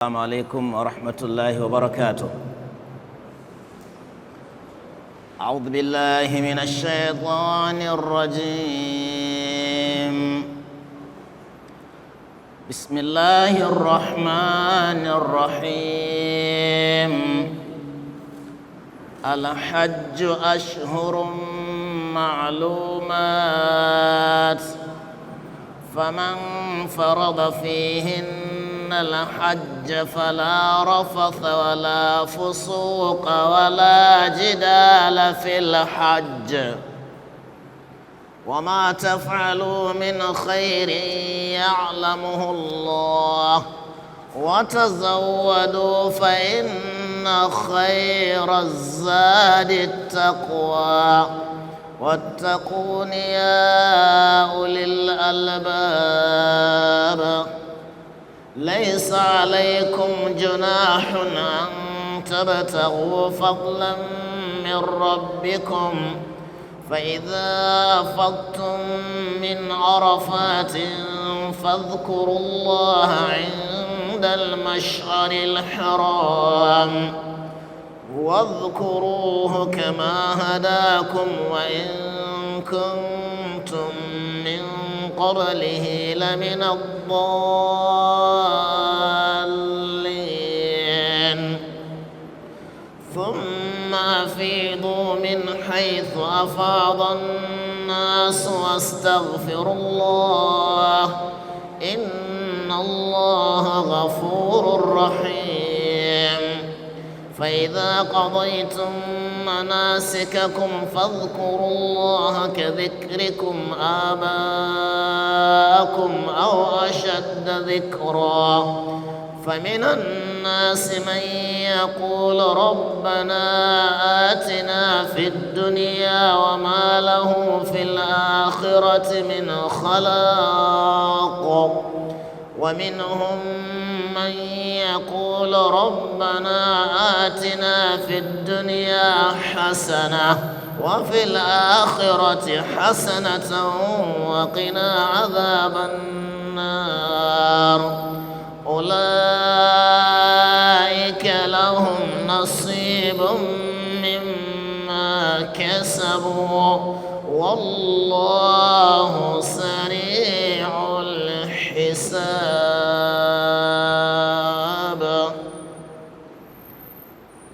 السلام عليكم ورحمة الله وبركاته. أعوذ بالله من الشيطان الرجيم. بسم الله الرحمن الرحيم. الحج أشهر معلومات، فمن فرض فيهن الحج فلا رفث ولا فسوق ولا جدال في الحج، وما تفعلوا من خير يعلمه الله، وتزودوا فإن خير الزاد التقوى، واتقون يا أولي الألباب. ليس عليكم جناح أن تبتغوا فضلا من ربكم، فإذا أفضتم من عرفات فاذكروا الله عند المشعر الحرام، واذكروه كما هداكم وإن كنتم من قبله لمن الضالين. ثم أفيضوا من حيث أفاض الناس واستغفروا الله، إن الله غفور رحيم. فإذا قضيتم مناسككم فاذكروا الله كذكركم آباءكم أو أشد ذكرا. فمن الناس من يقول ربنا آتنا في الدنيا وما له في الآخرة من خلاق، ومنهم من يقول ربنا آتنا في الدنيا حسنة وفي الآخرة حسنة وقنا عذاب النار. أولئك لهم نصيب مما كسبوا والله سريع الحساب.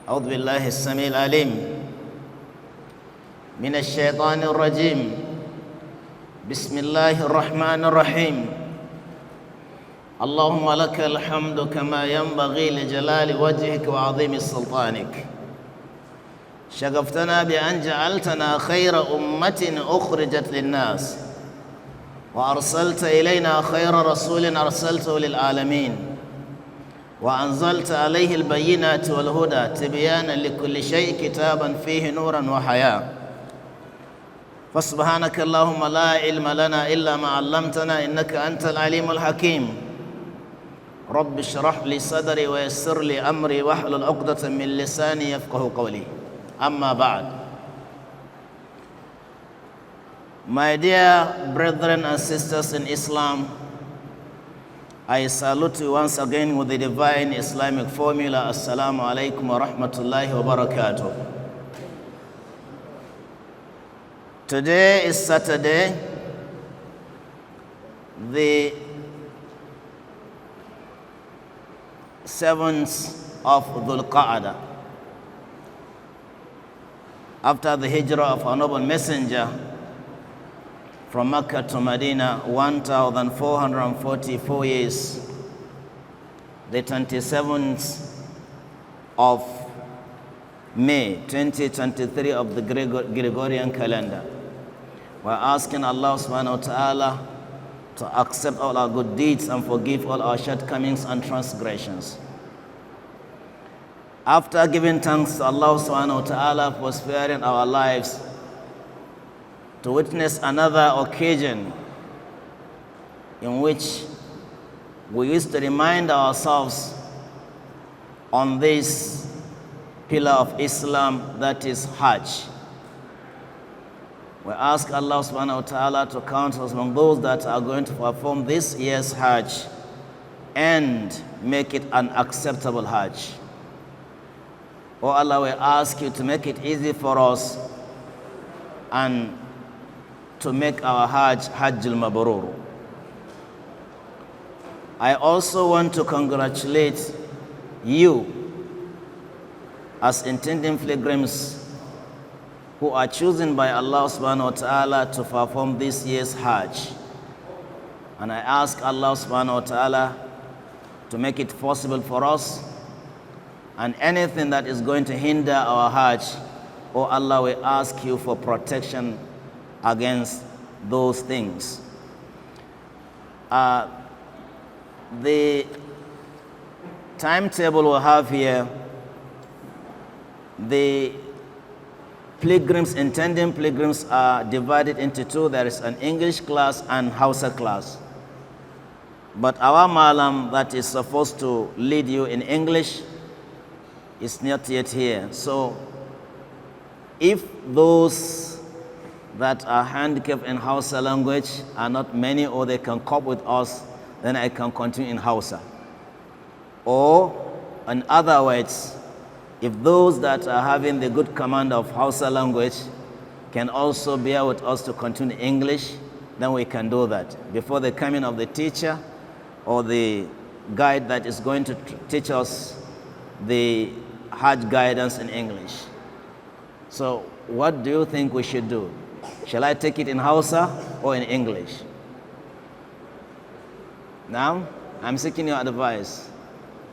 أعوذ بالله السميع العليم من الشيطان الرجيم. بسم الله الرحمن الرحيم. اللهم لك الحمد كما ينبغي لجلال وجهك وعظيم سلطانك. شغفتنا بأن جعلتنا خير أمة أخرجت للناس، وأرسلت إلينا خير رسول أرسلته للعالمين، وأنزلت عليه البينات والهدى تبيانا لكل شيء كتابا فيه نورا وحياة. فسبحانك اللهم لا علم لنا إلا ما علمتنا إنك أنت العليم الحكيم. رب اشرح لي صدري ويسر لي أمري واحلل عقدة من لساني يفقه قولي. أما بعد. My dear brethren and sisters in Islam, I salute you once again with the divine Islamic formula. Assalamu alaikum wa rahmatullahi wa barakatuh. Today is Saturday, the 7th of Dhul Qa'dah, after the hijrah of our noble messenger from Mecca to Medina, 1444 years, the 27th of May 2023 of the Gregorian calendar. We're asking Allah subhanahu wa ta'ala to accept all our good deeds and forgive all our shortcomings and transgressions. After giving thanks to Allah subhanahu wa ta'ala for sparing our lives to witness another occasion in which we used to remind ourselves on this pillar of Islam, that is Hajj. We ask Allah subhanahu wa ta'ala to count us among those that are going to perform this year's Hajj and make it an acceptable Hajj. Oh Allah, we ask you to make it easy for us and to make our Hajj Hajjul Mabrur. I also want to congratulate you as intending pilgrims who are chosen by Allah subhanahu wa ta'ala to perform this year's Hajj. And I ask Allah subhanahu wa ta'ala to make it possible for us, and anything that is going to hinder our Hajj, oh Allah, we ask you for protection against those things. The timetable we have here, the pilgrims, intending pilgrims, are divided into two. There is an English class and Hausa class. But our Malam that is supposed to lead you in English is not yet here. So if those that are handicapped in Hausa language are not many, or they can cope with us, then I can continue in Hausa. Or in other words, if those that are having the good command of Hausa language can also bear with us to continue English, then we can do that before the coming of the teacher or the guide that is going to teach us the Hajj guidance in English. So what do you think we should do? Shall I take it in Hausa or in English? Now, I'm seeking your advice.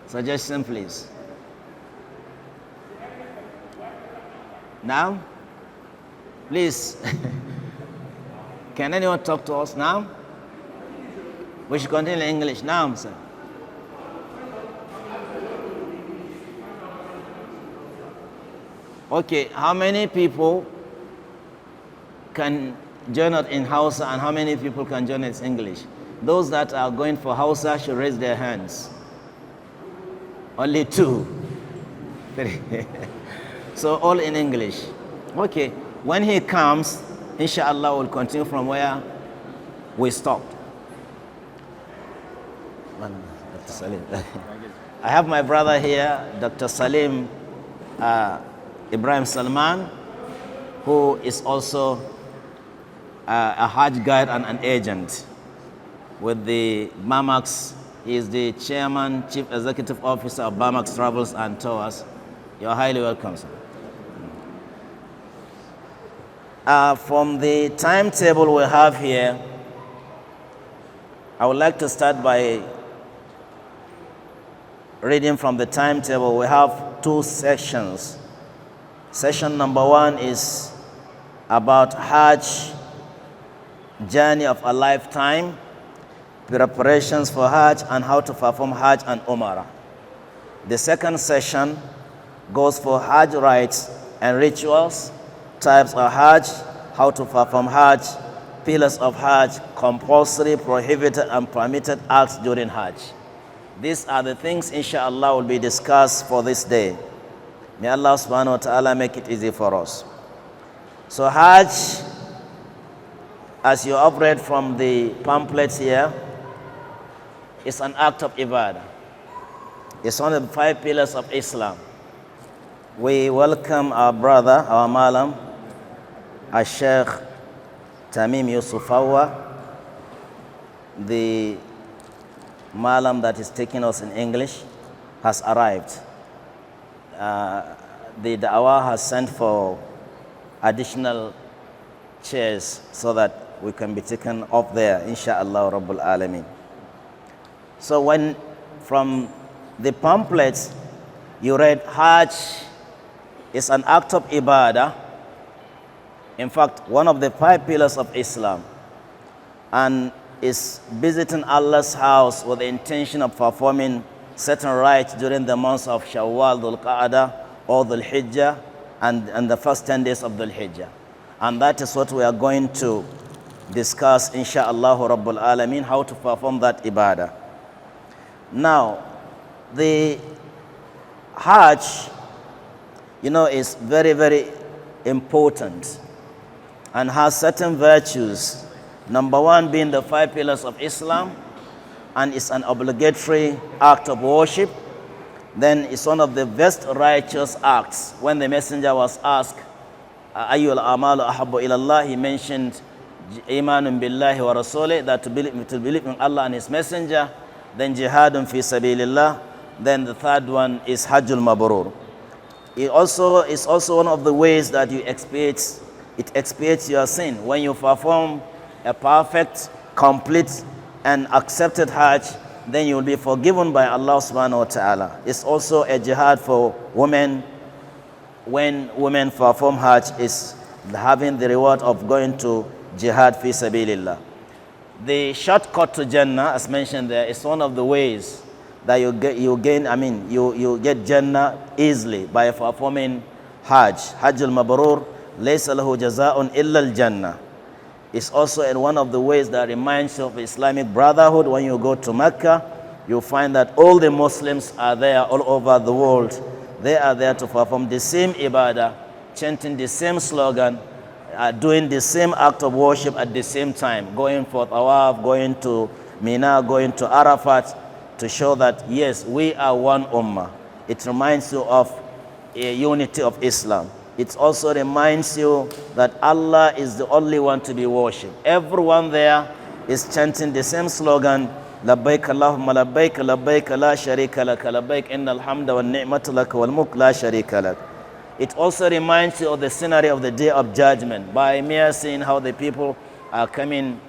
Suggestion, please. Now, please. Can anyone talk to us now? We should continue in English now, sir. Okay, how many people can join us in Hausa, and how many people can join us in English? Those that are going for Hausa should raise their hands. Only 2. 3. So all in English. Okay, when he comes, inshallah, we'll continue from where we stopped. Dr. Salim. I have my brother here, Dr. Salim Ibrahim Salman, who is also a Hajj guide and an agent with the BAMAX. He is the chairman, chief executive officer of BAMAX Travels and Tours. You're highly welcome, sir. From the timetable we have here, I would like to start by reading from the timetable. We have 2 sections. Session number 1 is about Hajj, journey of a lifetime, preparations for Hajj, and how to perform Hajj and Umrah. The second session goes for Hajj rites and rituals, types of Hajj, how to perform Hajj, pillars of Hajj, compulsory, prohibited, and permitted acts during Hajj. These are the things, inshallah, will be discussed for this day. May Allah subhanahu wa ta'ala make it easy for us. So Hajj, as you have read from the pamphlets here, is an act of ibadah. It's one of the 5 pillars of Islam. We welcome our brother, our Malam, our Sheikh Tamim Yusufawa, the Malam that is taking us in English, has arrived. The Dawah has sent for additional chairs so that we can be taken up there, inshallah Rabbul Alameen. So when from the pamphlets you read Hajj is an act of ibadah, in fact one of the 5 pillars of Islam, and is visiting Allah's house with the intention of performing certain rites during the months of Shawwal, Dhul Qa'dah, or Dhul Hijjah, and the first 10 days of Dhul Hijjah. And that is what we are going to discuss, insha'Allah Rabbul Alameen, how to perform that ibadah. Now, the Hajj, is very, very important and has certain virtues. Number 1 being the 5 pillars of Islam, and it's an obligatory act of worship, then it's one of the best righteous acts. When the messenger was asked, Ayyul amalu ahabbu ilallah, he mentioned imanun billahi wa rasulih, that to believe in Allah and his messenger, then jihadun fi sabilillah, then the third one is hajjul mabrur. It is also one of the ways that it expiates your sin. When you perform a perfect, complete and accepted hajj, then you will be forgiven by Allah subhanahu wa ta'ala. It's also a jihad for women. When women perform hajj, is having the reward of going to jihad fi sabilillah. The shortcut to Jannah, as mentioned there, is one of the ways that you get Jannah easily by performing hajj. Hajjul mabrur, laysa lahu jaza'un illa al-jannah. It's also in one of the ways that reminds you of Islamic brotherhood. When you go to Mecca, you find that all the Muslims are there all over the world. They are there to perform the same ibadah, chanting the same slogan, doing the same act of worship at the same time, going for tawaf, going to Mina, going to Arafat, to show that yes, we are one ummah. It reminds you of a unity of Islam. It also reminds you that Allah is the only one to be worshipped. Everyone there is chanting the same slogan, Labbaik Allahumma labbaik, labbaik la sharika lak, labbaik innal hamda wan ni'mata lak wal mulk la sharika lak. It also reminds you of the scenery of the Day of Judgment by mere seeing how the people are coming,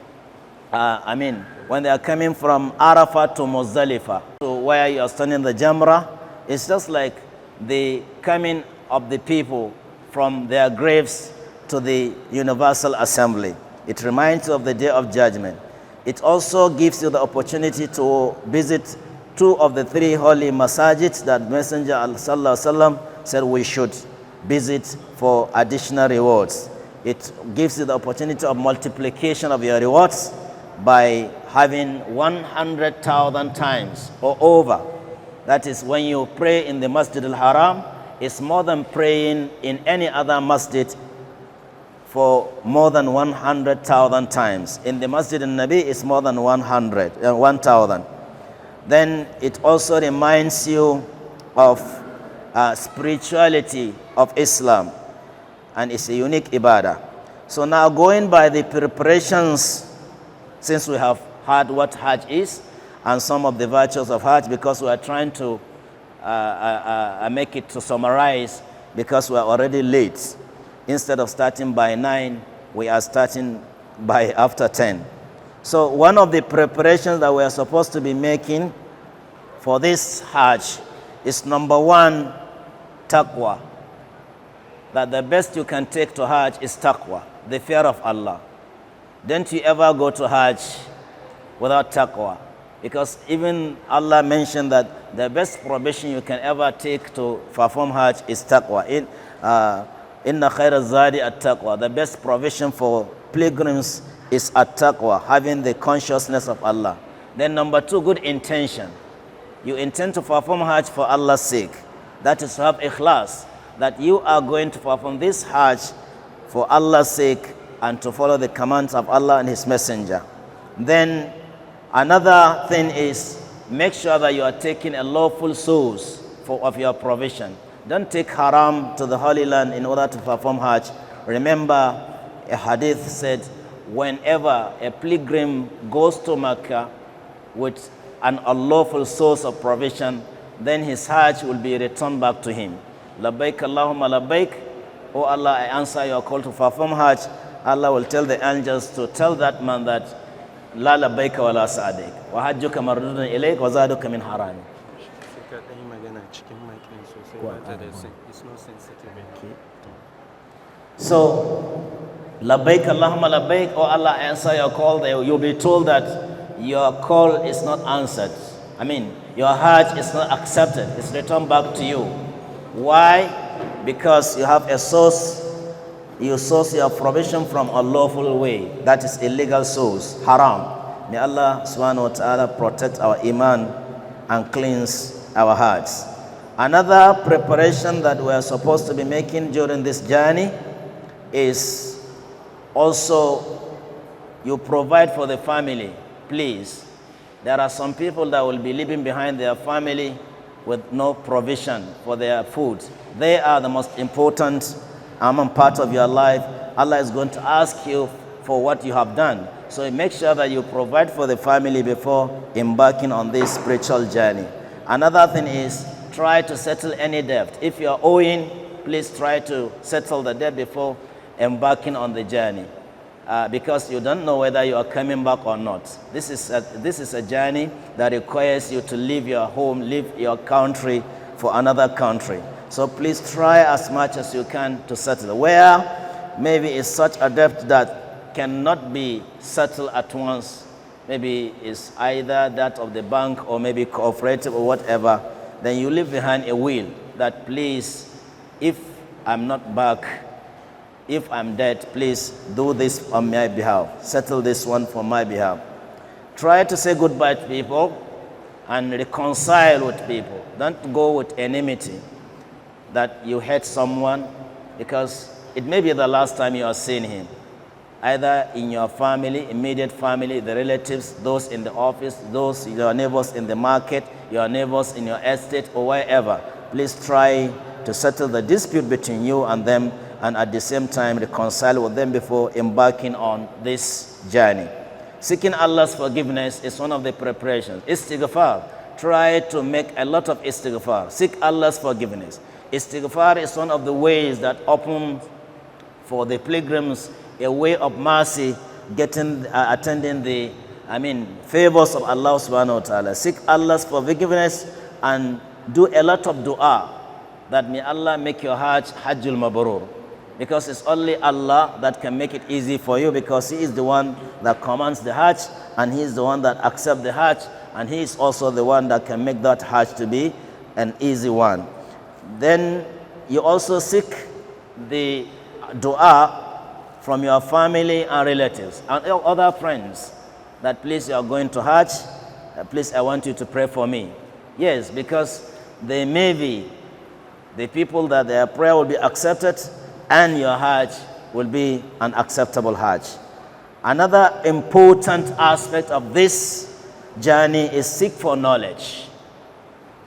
when they are coming from Arafat to Muzdalifah, to where you are standing the Jamrah. It's just like the coming of the people from their graves to the Universal Assembly. It reminds you of the Day of Judgment. It also gives you the opportunity to visit 2 of the 3 holy masajids that Messenger Sallallahu Alaihi Wasallam said we should visit for additional rewards. It gives you the opportunity of multiplication of your rewards by having 100,000 times or over. That is, when you pray in the Masjid al-Haram, it's more than praying in any other masjid for more than 100,000 times. In the Masjid al-Nabi, it's more than 1,000. Then it also reminds you of spirituality of Islam, and it's a unique ibadah. So now, going by the preparations, since we have heard what Hajj is and some of the virtues of Hajj, because we are trying to make it to summarize, because we are already late. Instead of starting by 9, we are starting by after 10. So one of the preparations that we are supposed to be making for this Hajj is, number 1, taqwa. That the best you can take to Hajj is taqwa, the fear of Allah. Don't you ever go to Hajj without taqwa. Because even Allah mentioned that the best provision you can ever take to perform Hajj is taqwa. Inna khayra zadi at-taqwa. The best provision for pilgrims is at-taqwa, having the consciousness of Allah. Then number 2, good intention. You intend to perform Hajj for Allah's sake. That is to have ikhlas, that you are going to perform this Hajj for Allah's sake and to follow the commands of Allah and His Messenger. Then another thing is, make sure that you are taking a lawful source of your provision. Don't take haram to the Holy Land in order to perform Hajj. Remember, a hadith said, whenever a pilgrim goes to Mecca with an unlawful source of provision, then his Hajj will be returned back to him. Labbaik Allahumma labbaik. Oh Allah, I answer your call to perform Hajj. Allah will tell the angels to tell that man that La labbaika wa la sa'adik wa hajjuka mardudun ilayk wa zaduka min haram. So, labbaik Allahumma labbaik, oh Allah, I answer your call. You'll be told that your call is not answered. Your Hajj is not accepted. It's returned back to you. Why? Because you have a source. You source your provision from a lawful way. That is illegal source, haram. May Allah subhanahu wa ta'ala protect our iman and cleanse our hearts. Another preparation that we are supposed to be making during this journey is also, you provide for the family. Please, There are some people that will be leaving behind their family with no provision for their food. They are the most important part of your life. Allah is going to ask you for what you have done. So make sure that you provide for the family before embarking on this spiritual journey. Another thing is try to settle any debt. If you are owing, please try to settle the debt before embarking on the journey. Because you don't know whether you are coming back or not. This is a journey that requires you to leave your home, leave your country for another country. So please try as much as you can to settle. Where maybe it's such a debt that cannot be settled at once, maybe it's either that of the bank or maybe cooperative or whatever, then you leave behind a will that please, if I'm not back, if I'm dead, please do this on my behalf. Settle this one for my behalf. Try to say goodbye to people and reconcile with people. Don't go with enmity that you hate someone because it may be the last time you are seeing him. Either in your family, immediate family, the relatives, those in the office, those your neighbors in the market, your neighbors in your estate or wherever. Please try to settle the dispute between you and them, and at the same time reconcile with them before embarking on this journey. Seeking Allah's forgiveness is one of the preparations. Istighfar. Try to make a lot of istighfar. Seek Allah's forgiveness. Istighfar is one of the ways that open for the pilgrims a way of mercy, attending the favors of Allah subhanahu wa ta'ala. Seek Allah's forgiveness and do a lot of dua that may Allah make your Hajj Hajjul Mabrur. Because it's only Allah that can make it easy for you, because He is the one that commands the Hajj and He is the one that accepts the Hajj, and He is also the one that can make that Hajj to be an easy one. Then you also seek the dua from your family and relatives and other friends that please, you are going to Hajj, please, I want you to pray for me. Yes, because they may be the people that their prayer will be accepted and your Hajj will be an acceptable Hajj. Another important aspect of this journey is seek for knowledge.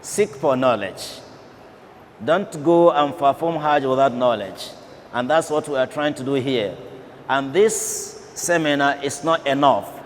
Seek for knowledge. Don't go and perform Hajj without knowledge. And that's what we are trying to do here. And this seminar is not enough.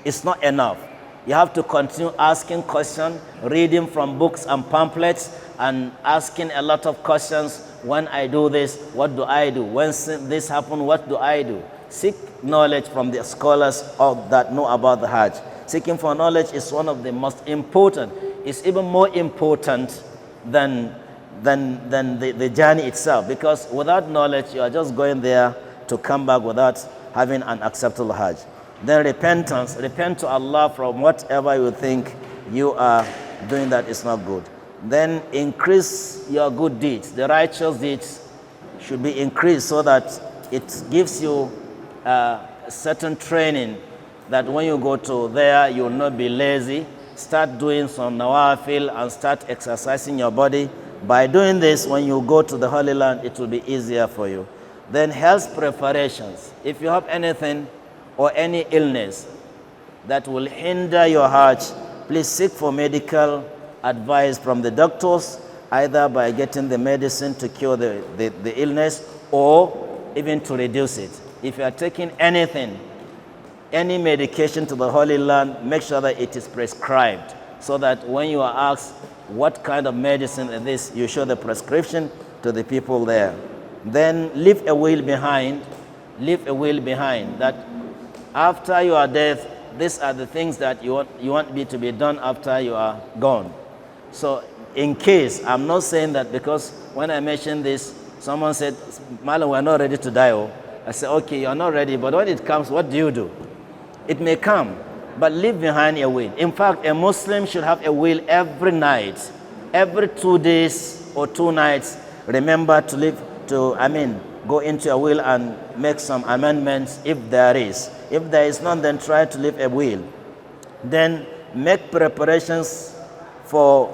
It's not enough. You have to continue asking questions, reading from books and pamphlets, and asking a lot of questions. When I do this, what do I do? When this happens, what do I do? Seek knowledge from the scholars that know about the Hajj. Seeking for knowledge is one of the most important. It's even more important than the journey itself, because without knowledge, you are just going there to come back without having an acceptable Hajj. Then repentance. Repent to Allah from whatever you think you are doing that is not good. Then increase your good deeds. The righteous deeds should be increased so that it gives you certain training that when you go to there, you will not be lazy. Start doing some nawafil and start exercising your body. By doing this, when you go to the Holy Land, it will be easier for you. Then health preparations. If you have anything or any illness that will hinder your Hajj, please seek for medical advice from the doctors, either by getting the medicine to cure the illness or even to reduce it. If you are taking anything, any medication to the Holy Land, make sure that it is prescribed, so that when you are asked what kind of medicine is this, you show the prescription to the people there. Then leave a will behind. Leave a will behind that after your death, these are the things that you want me to be done after you are gone. So in case, I'm not saying that because when I mentioned this, someone said, Malam, we're not ready to die. Oh. I said, okay, you're not ready, but when it comes, what do? It may come, but leave behind a will. In fact, a Muslim should have a will every night. Every 2 days or 2 nights, remember to go into a will and make some amendments if there is. If there is none, then try to leave a will. Then make preparations for,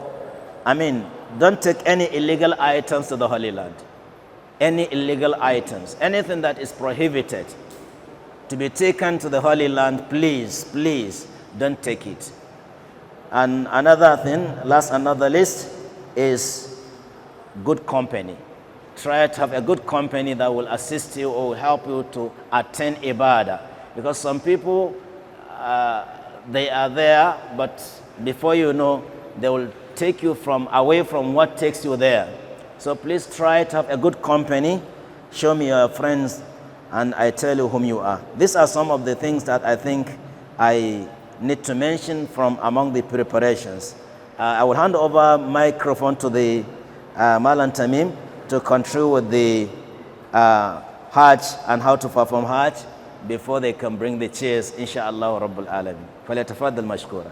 don't take any illegal items to the Holy Land. Any illegal items, anything that is prohibited to be taken to the Holy Land, please don't take it. And another thing, last another list, is good company. Try to have a good company that will assist you or help you to attend ibadah. Because some people, they are there, but before you know, they will take you away from what takes you there. So please try to have a good company. Show me your friends, and I tell you whom you are. These are some of the things that I think I need to mention from among the preparations. I will hand over microphone to the Malan Tamim to contribute with the Hajj and how to perform Hajj before they can bring the chairs, inshallah Rabbul Alamin. فليتفضل مشكورا.